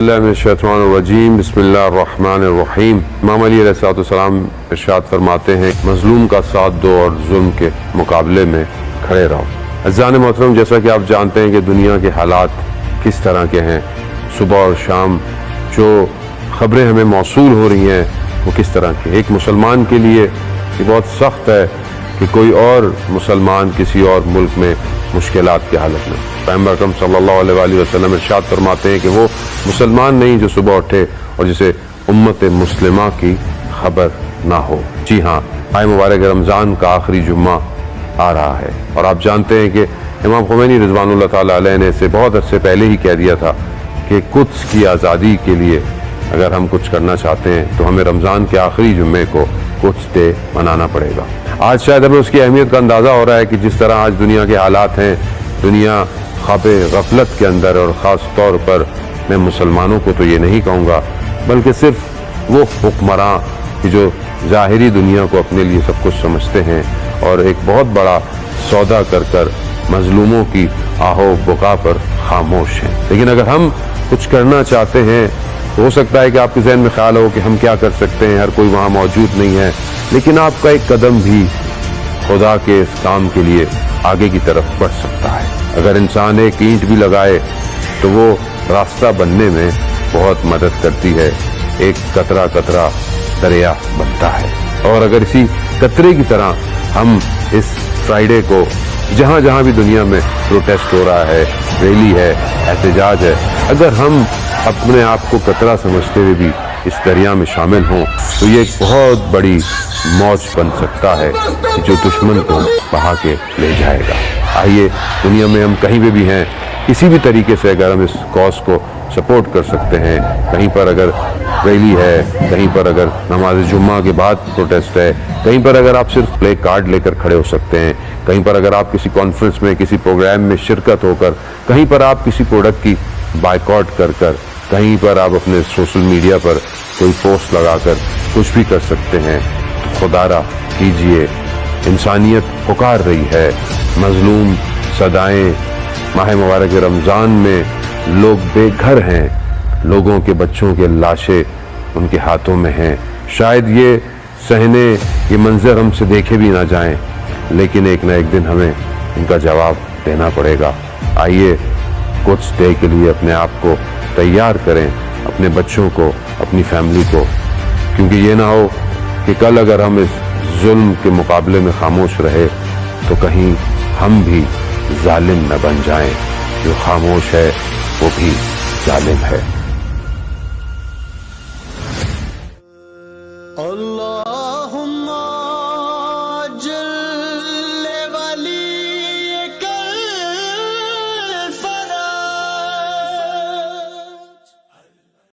बिस्मिल्लाहिर्रहमानिर्रहीम बिस्मिल्लाहिर्रहमानिर्रहीम इमाम अली अलैहिस्सलाम इरशाद फरमाते हैं, मजलूम का साथ दो और जुल्म के मुकाबले में खड़े रहो। अज़ान मोहतरम, जैसा कि आप जानते हैं कि दुनिया के हालात किस तरह के हैं, सुबह और शाम जो ख़बरें हमें मौसूल हो रही हैं वो किस तरह की। एक मुसलमान के लिए ये बहुत सख्त है कि कोई और मुसलमान किसी और मुल्क में मुश्किलात की हालत में। पैगंबर अकरम सल्लल्लाहु अलैहि वसल्लम इरशाद फरमाते हैं कि वो मुसलमान नहीं जो सुबह उठे और जिसे उम्मत मुस्लिमा की खबर ना हो। जी हाँ, माह मुबारक रमज़ान का आखिरी जुम्मा आ रहा है और आप जानते हैं कि इमाम खुमैनी रिज़वानुल्लाह ताला अलैह ने इसे बहुत अरसे पहले ही कह दिया था कि कुद्स की आज़ादी के लिए अगर हम कुछ करना चाहते हैं तो हमें रमज़ान के आखिरी जुम्मे को कुद्स डे मनाना पड़ेगा। आज शायद हमें उसकी अहमियत का अंदाज़ा हो रहा है कि जिस तरह आज दुनिया के हालात हैं, दुनिया ख्वाबे गफलत के अंदर, और ख़ास तौर पर मैं मुसलमानों को तो ये नहीं कहूँगा बल्कि सिर्फ वो हुक्मरां कि जो ज़ाहिरी दुनिया को अपने लिए सब कुछ समझते हैं और एक बहुत बड़ा सौदा कर कर मजलूमों की आहो बुका पर खामोश हैं। लेकिन अगर हम कुछ करना चाहते हैं तो हो सकता है कि आपके जहन में ख्याल हो कि हम क्या कर सकते हैं, हर कोई वहाँ मौजूद नहीं है, लेकिन आपका एक कदम भी खुदा के इस काम के लिए आगे की तरफ बढ़ सकता है। अगर इंसान एक ईंट भी लगाए तो वो रास्ता बनने में बहुत मदद करती है, एक कतरा कतरा दरिया बनता है। और अगर इसी कतरे की तरह हम इस फ्राइडे को जहाँ जहाँ भी दुनिया में प्रोटेस्ट हो रहा है, रैली है, एहतजाज है, अगर हम अपने आप को कतरा समझते हुए भी इस दरिया में शामिल हों तो ये एक बहुत बड़ी मौज बन सकता है जो दुश्मन को बहा के ले जाएगा। आइए, दुनिया में हम कहीं पे भी हैं, किसी भी तरीके से अगर हम इस कॉज को सपोर्ट कर सकते हैं, कहीं पर अगर रैली है, कहीं पर अगर नमाज जुम्मा के बाद प्रोटेस्ट है, कहीं पर अगर आप सिर्फ प्ले कार्ड लेकर खड़े हो सकते हैं, कहीं पर अगर आप किसी कॉन्फ्रेंस में, किसी प्रोग्राम में शिरकत होकर, कहीं पर आप किसी प्रोडक्ट की बायकॉट कर कर, कहीं पर आप अपने सोशल मीडिया पर कोई पोस्ट लगाकर कुछ भी कर सकते हैं, तो खुदारा कीजिए। इंसानियत पुकार रही है, मजलूम सदाएं, माह मुबारक रमज़ान में लोग बेघर हैं, लोगों के बच्चों के लाशें उनके हाथों में हैं। शायद ये सहने, ये मंजर हमसे देखे भी ना जाएं, लेकिन एक ना एक दिन हमें इनका जवाब देना पड़ेगा। आइए, कुद्स डे के लिए अपने आप को तैयार करें, अपने बच्चों को, अपनी फैमिली को, क्योंकि ये ना हो कि कल अगर हम इस जुल्म के मुकाबले में खामोश रहे तो कहीं हम भी जालिम न बन जाएं। जो खामोश है वो भी जालिम है। Allah